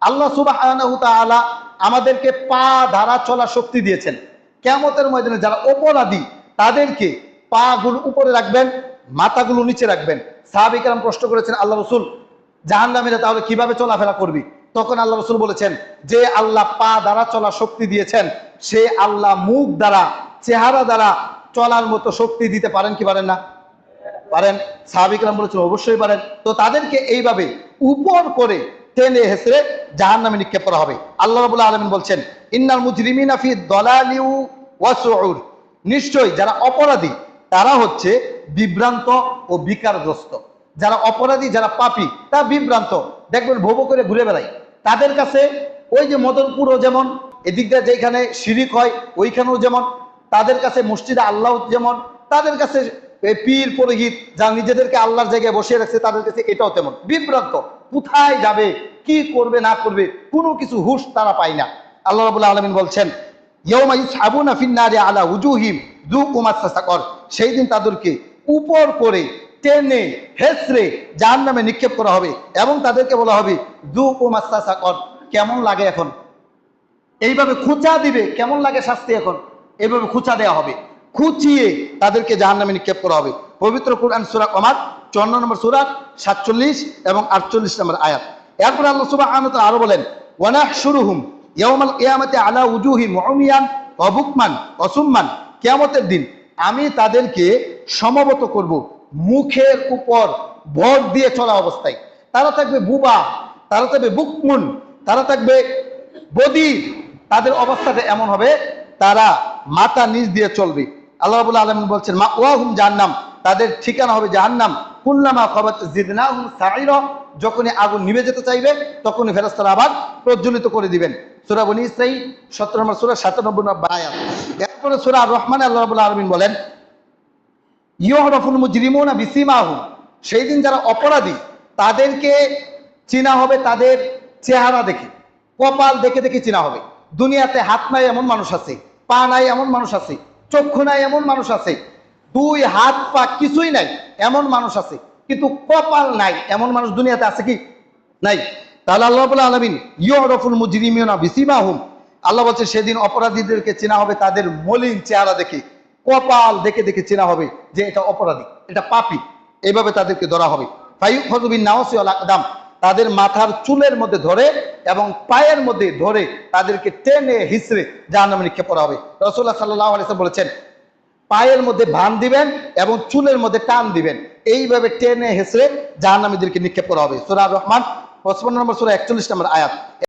আল্লাহ সুবহানাহু ওয়া তাআলা আমাদেরকে পা দ্বারা চলার শক্তি দিয়েছেন। কিয়ামতের ময়দানে যারা অপরাধী তাদেরকে পা গুলো উপরে রাখবেন, মাথাগুলো নিচে রাখবেন। সাহাবায়ে কেরাম প্রশ্ন করেছেন, আল্লাহ রাসূল, জাহান্নামীরা তাহলে কিভাবে চলাফেরা করবি? তখন আল্লাহ রাসূল বলেছেন, যে আল্লাহ পা দ্বারা চলার শক্তি দিয়েছেন, সে আল্লাহ মুখ দ্বারা, চেহারা দ্বারা চলার মতো শক্তি দিতে পারেন কি পারেন না? পারেন। সাহাবায়ে কেরাম বলেছেন, অবশ্যই পারেন। তো তাদেরকে এইভাবে উপর করে টেনে হেসড়ে জাহান্নামে নিক্ষেপ করা হবে। আল্লাহ রাব্বুল আলামিন বলছেন, ইন্নাল মুজরিমিনা ফি দালালি ওয়া সুউর, নিশ্চয়ই যারা অপরাধী তারা হচ্ছে বিভ্রান্ত ও বিকারগ্রস্ত। যারা অপরাধী, যারা পাপী, তা বিভ্রান্ত, দেখবেন ভোবো করে ঘুরে বেড়ায়। তাদের কাছে ওই যে মদনপুরও যেমন, এদিক দিয়ে যেখানে শিরিক হয় ওইখানেও যেমন, তাদের কাছে মসজিদে আল্লাহ যেমন, তাদের কাছে পীর পুরোহিত যারা নিজেদেরকে আল্লাহর জায়গায় বসিয়ে রাখছে তাদের কাছে এটাও তেমন বিভ্রান্ত। কোথায় যাবে, কি করবে না করবে, কোনো কিছু হুঁশ তারা পায় না। আল্লাহ রাব্বুল আলামিন বলছেন, ইয়াউমা ইউসহাবুনা ফিন নারি আলা উজুহিম যুকু মাসা সাকর, সেই দিন তাদেরকে উপর করে টেনে হেসড়ে জাহান্নামে নিক্ষেপ করা হবে এবং তাদেরকে বলা হবে যুকু মাসা সাকর। কেমন লাগে এখন? এইভাবে খুঁচা দিবে, কেমন লাগে শাস্তি এখন? এইভাবে খুঁচা দেওয়া হবে, খুঁচিয়ে তাদেরকে জাহান্নামে নিক্ষেপ করা হবে। পবিত্র কুরআন সূরা কমার 54 নম্বর সূরা 47 এবং 48 নম্বর আয়াত। এরপর আল্লাহ সুবহানাহু ওয়া তাআলা আরো বলেন, ওয়া নাহশুরুহুম ইয়াওমাল কিয়ামাতি আলা উজুহিম উমিয়ান ওয়া বুকমান ওয়া সুম্মান, কিয়ামতের দিন আমি তাদেরকে সমবেত করব মুখের উপর ভর দিয়ে চলা অবস্থায়। তারা থাকবে বুবা, তারা থাকবে বুকমুন, তারা থাকবে বদির। তাদের অবস্থাটা এমন হবে, তারা মাথা নিচ দিয়ে চলবে। আল্লাহ রাব্বুল আলামিন বলছেন, মাওয়াহুম জাহান্নাম, তাদের ঠিকানা হবে জাহান্নাম। কুল্লামা খাবাত জিদনাহুম সাইরা, যখনই আগুন নিভে যেতে চাইবে তখনই ফেরেশতারা আবার প্রজ্বলিত করে দিবেন। সূরা বনী ইসরাঈল 17 নম্বর সূরা 97 নম্বর আয়াত। এরপরে সূরা আর রহমানে আল্লাহ রাব্বুল আলামিন বলেন, ইউরাফুল মুজরিমুনা বিসিমাহুম, সেই দিন যারা অপরাধী তাদেরকে চেনা হবে তাদের চেহারা দেখে, কপাল দেখে দেখে চেনা হবে। দুনিয়াতে হাত নাই এমন মানুষ আছে, পা নাই এমন মানুষ আছে, চক্ষু নাই এমন মানুষ আছে, দুই হাত পা কিছুই নাই এমন মানুষ আছে, কিন্তু কপাল নাই এমন মানুষ দুনিয়াতে আছে কি? নাই। তাহলে আল্লাহ রাব্বুল আলামিন ইউরাফুল মুজরিমিনা বিসিমাহুম, আল্লাহ বলছে সেদিন অপরাধীদেরকে চেনা হবে তাদের মলিন চেহারা দেখে, কপাল দেখে দেখে চেনা হবে যে এটা অপরাধী, এটা পাপী। এইভাবে তাদেরকে ধরা হবে। ফায়ুখাযু বিন নাওয়াসি ওয়াল আকদাম, তাদের মাথার চুলের মধ্যে ধরে এবং পায়ের মধ্যে ধরে তাদেরকে টেনে হিসড়ে জাহান্নামে নিক্ষেপ করা হবে। রাসূলুল্লাহ সাল্লাল্লাহু আলাইহি ওয়াসাল্লাম বলেছেন, পায়ের মধ্যে বান দিবেন এবং চুলের মধ্যে টান দিবেন, এইভাবে টেনে হেসড়ে জাহান্নামীদেরকে নিক্ষেপ করা হবে। সূরা আর রহমান 55 নম্বর সূরা 41 নম্বর আয়াত।